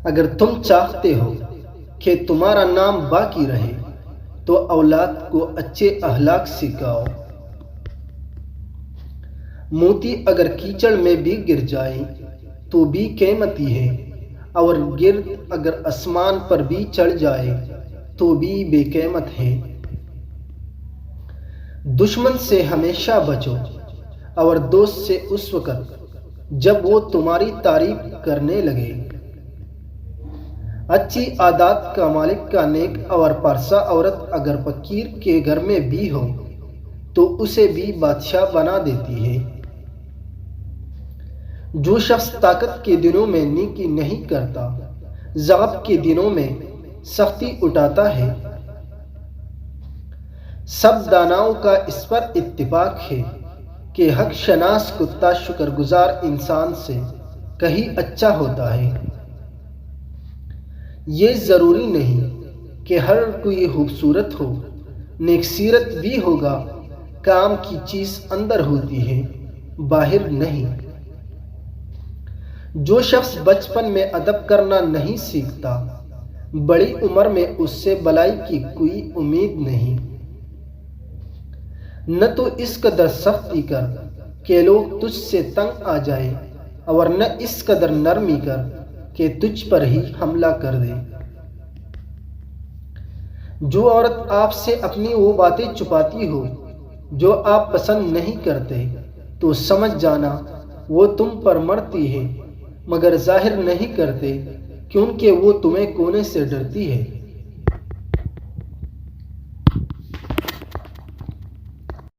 اگر تم چاہتے ہو کہ تمہارا نام باقی رہے تو اولاد کو اچھے اخلاق سکھاؤ۔ موتی اگر کیچڑ میں بھی گر جائے تو بھی قیمتی ہے، اور گرد اگر آسمان پر بھی چڑھ جائے تو بھی بے قیمت ہے۔ دشمن سے ہمیشہ بچو اور دوست سے اس وقت جب وہ تمہاری تعریف کرنے لگے۔ اچھی عادات کا مالک کا نیک اور پرسا عورت اگر فقیر کے گھر میں بھی ہو تو اسے بھی بادشاہ بنا دیتی ہے۔ جو شخص طاقت کے دنوں میں نیکی نہیں کرتا، ضعف کے دنوں میں سختی اٹھاتا ہے۔ سب داناؤں کا اس پر اتفاق ہے کہ حق شناس کتا شکر گزار انسان سے کہیں اچھا ہوتا ہے۔ یہ ضروری نہیں کہ ہر کوئی خوبصورت ہو، نیک سیرت بھی ہوگا۔ کام کی چیز اندر ہوتی ہے، باہر نہیں۔ جو شخص بچپن میں ادب کرنا نہیں سیکھتا، بڑی عمر میں اس سے بھلائی کی کوئی امید نہیں۔ نہ تو اس قدر سختی کر کہ لوگ تجھ سے تنگ آ جائیں، اور نہ اس قدر نرمی کر کہ تجھ پر ہی حملہ کر دے۔ جو عورت آپ سے اپنی وہ باتیں چھپاتی ہو جو آپ پسند نہیں کرتے، تو سمجھ جانا وہ تم پر مرتی ہے، مگر ظاہر نہیں کرتے کیونکہ وہ تمہیں کونے سے ڈرتی ہے۔